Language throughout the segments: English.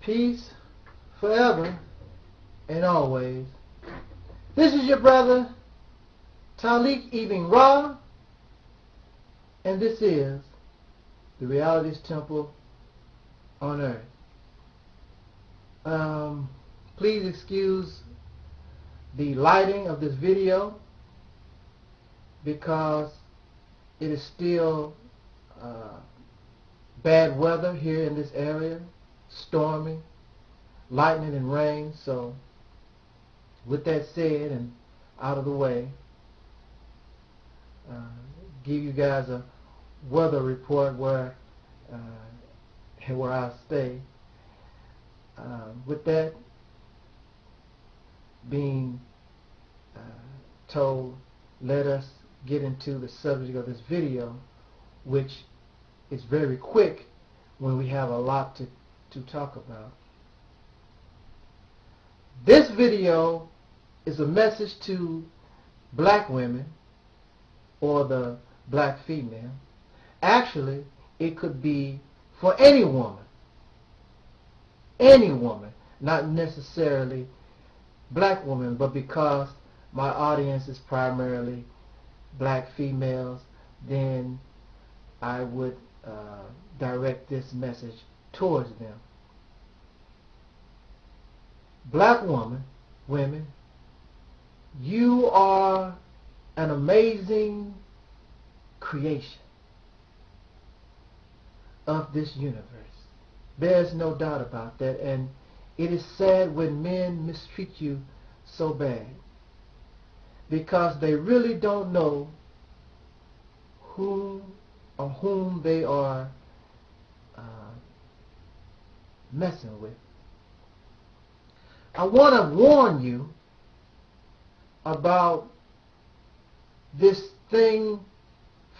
Peace forever and always. This is your brother Taalik Ibn'rad, and this is the Reality's Temple on Earth. Please excuse the lighting of this video because it is still bad weather here in this area, stormy, lightning and rain. So with that said and out of the way, give you guys a weather report where I stay. With that being told, let us get into the subject of this video, which is very quick when we have a lot to talk about. This video is a message to black women or the black female. Actually, it could be for any woman, not necessarily black women, but because my audience is primarily black females, then I would direct this message towards them. Black women, you are an amazing creation of this universe. There's no doubt about that, and it is sad when men mistreat you so bad because they really don't know whom they are messing with. I want to warn you about this thing,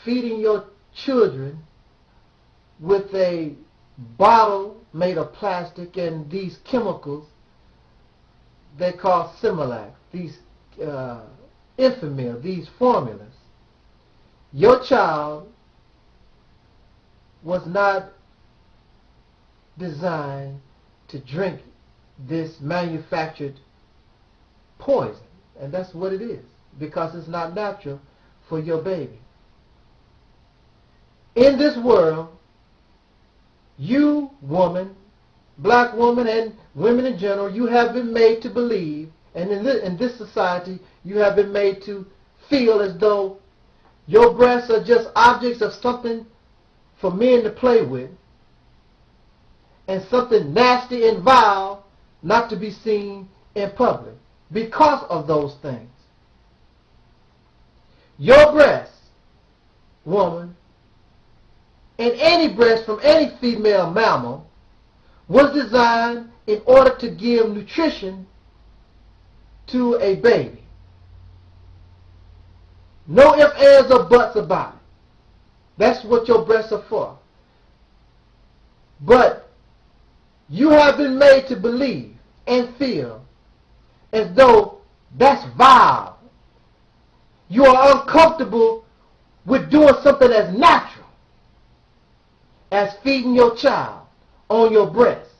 feeding your children with a bottle made of plastic and these chemicals they call Similac, these Enfamil, these formulas. Your child was not designed to drink this manufactured poison, and that's what it is, because it's not natural for your baby. In this world, you woman, black woman, and women in general, you have been made to believe, and in this society, you have been made to feel as though your breasts are just objects of something for men to play with, and something nasty and vile not to be seen in public because of those things. Your breasts, woman, and any breast from any female mammal was designed in order to give nutrition to a baby. No ifs, ands, or buts about it. That's what your breasts are for. But you have been made to believe and feel as though that's vile. You are uncomfortable with doing something as natural as feeding your child on your breast.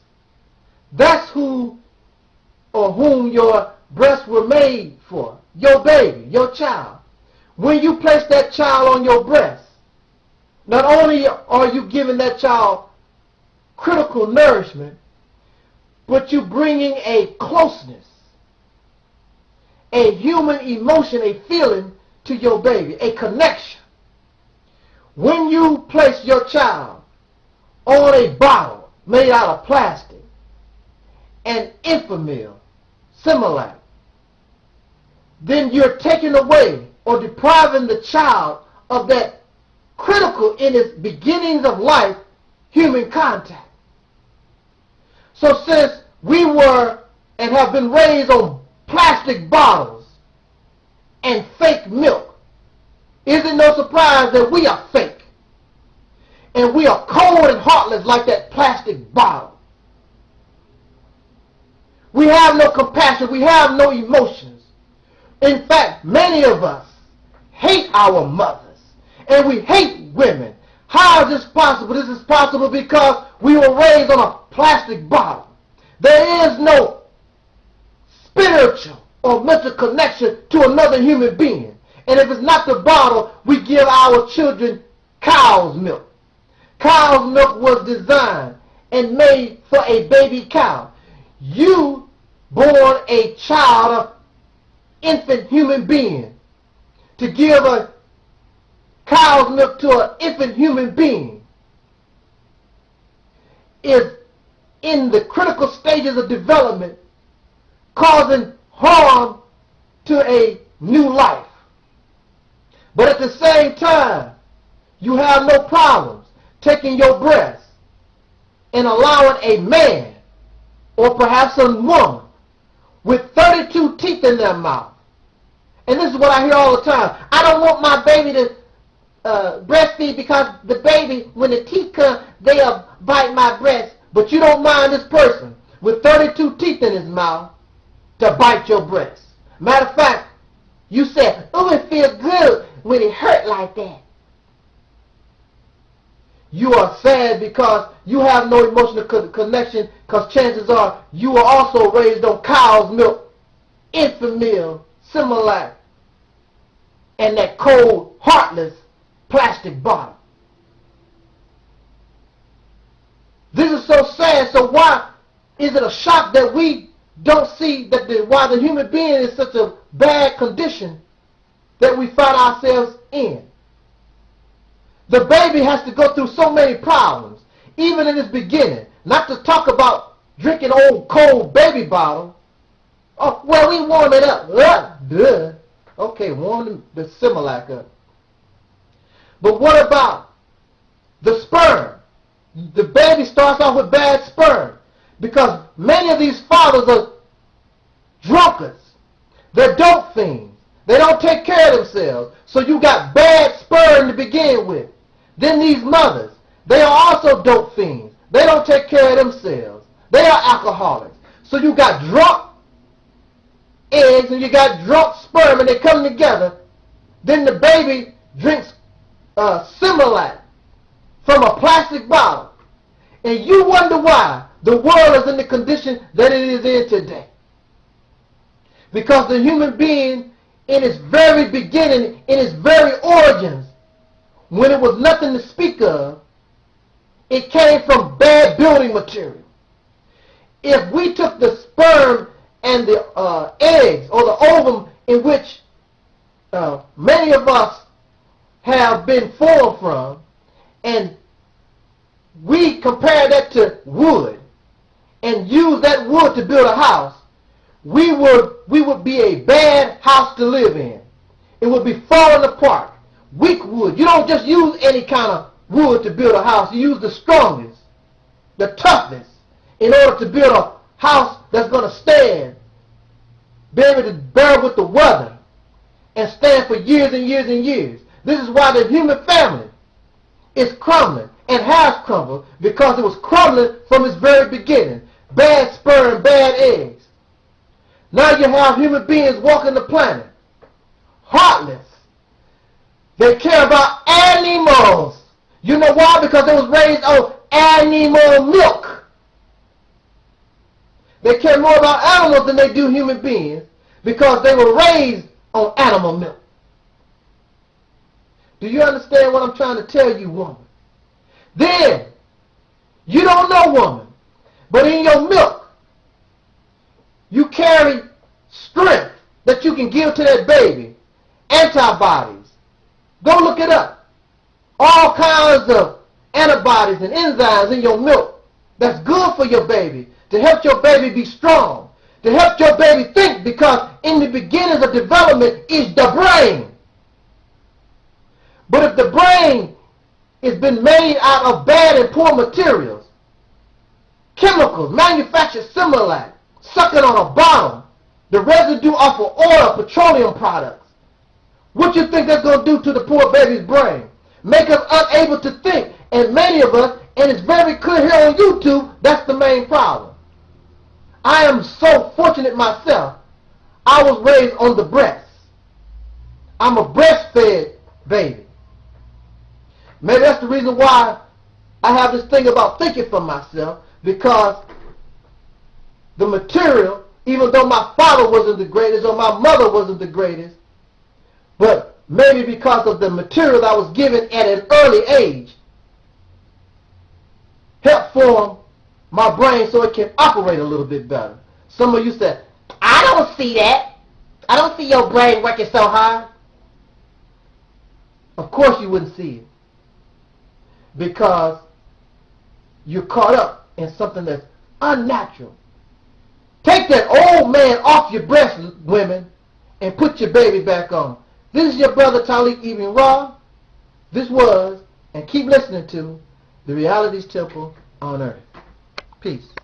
That's who or whom your breasts were made for. Your baby, your child. When you place that child on your breast, not only are you giving that child critical nourishment, but you're bringing a closeness, a human emotion, a feeling to your baby, a connection. When you place your child on a bottle made out of plastic and Enfamil, Similac, then you're taking away or depriving the child of that critical in its beginnings of life human contact. So since we were and have been raised on plastic bottles and fake milk, is it no surprise that we are fake and we are cold and heartless like that plastic bottle? We have no compassion, we have no emotions. In fact, many of us hate our mothers and we hate women. How is this possible? This is possible because we were raised on a plastic bottle. There is no spiritual or mental connection to another human being. And if it's not the bottle, we give our children cow's milk. Cow's milk was designed and made for a baby cow. You born a child of infant human being to give a cow's milk to an infant human being is in the critical stages of development, causing harm to a new life. But at the same time, you have no problems taking your breast and allowing a man or perhaps a woman with 32 teeth in their mouth. And this is what I hear all the time. I don't want my baby to breastfeed because the baby, when the teeth come, they'll bite my breast. But you don't mind this person with 32 teeth in his mouth to bite your breast. Matter of fact, you said, oh, it feels good when it hurt like that. You are sad because you have no emotional connection, because chances are you were also raised on cow's milk, infant meal, Similac, and that cold, heartless plastic bottle. This is so sad. So why is it a shock that we don't see that why the human being is such a bad condition that we find ourselves in? The baby has to go through so many problems, even in its beginning. Not to talk about drinking old cold baby bottle. Oh, well, we warm it up. Duh. Okay, warm the Similac up. But what about the sperm? The baby starts off with bad sperm because many of these fathers are drunkards. They're dope fiends. They don't take care of themselves. So you got bad sperm to begin with. Then these mothers, they are also dope fiends. They don't take care of themselves. They are alcoholics. So you got drunk eggs and you got drunk sperm, and they come together. Then the baby drinks Similac from a plastic bottle. And you wonder why the world is in the condition that it is in today. Because the human being, in its very beginning, in its very origins, when it was nothing to speak of, it came from bad building material. If we took the sperm and the eggs or the ovum in which many of us have been formed from, and we compare that to wood and use that wood to build a house, we would be a bad house to live in. It would be falling apart. Weak wood. You don't just use any kind of wood to build a house. You use the strongest, the toughest, in order to build a house that's going to stand, be able to bear with the weather, and stand for years and years and years. This is why the human family is crumbling and has crumbled, because it was crumbling from its very beginning. Bad sperm, bad eggs. Now you have human beings walking the planet, heartless. They care about animals. You know why? Because they was raised on animal milk. They care more about animals than they do human beings because they were raised on animal milk. Do you understand what I'm trying to tell you, woman? Then, you don't know, woman, but in your milk, you carry strength that you can give to that baby, antibodies. Go look it up. All kinds of antibodies and enzymes in your milk that's good for your baby, to help your baby be strong, to help your baby think, because in the beginnings of development is the brain. But if the brain has been made out of bad and poor materials, chemicals, manufactured Similac, sucking on a bottle, the residue off of oil, petroleum products, what you think that's going to do to the poor baby's brain? Make us unable to think. And many of us, and it's very clear here on YouTube, that's the main problem. I am so fortunate myself. I was raised on the breast. I'm a breastfed baby. Maybe that's the reason why I have this thing about thinking for myself, because the material, even though my father wasn't the greatest or my mother wasn't the greatest, but maybe because of the material that I was given at an early age, help form my brain so it can operate a little bit better. Some of you said, I don't see that. I don't see your brain working so hard. Of course you wouldn't see it, because you're caught up in something that's unnatural. Take that old man off your breast, women, and put your baby back on. This is your brother Taalik Ibn'rad. This was, and keep listening to, the Reality's Temple on Earth. Peace.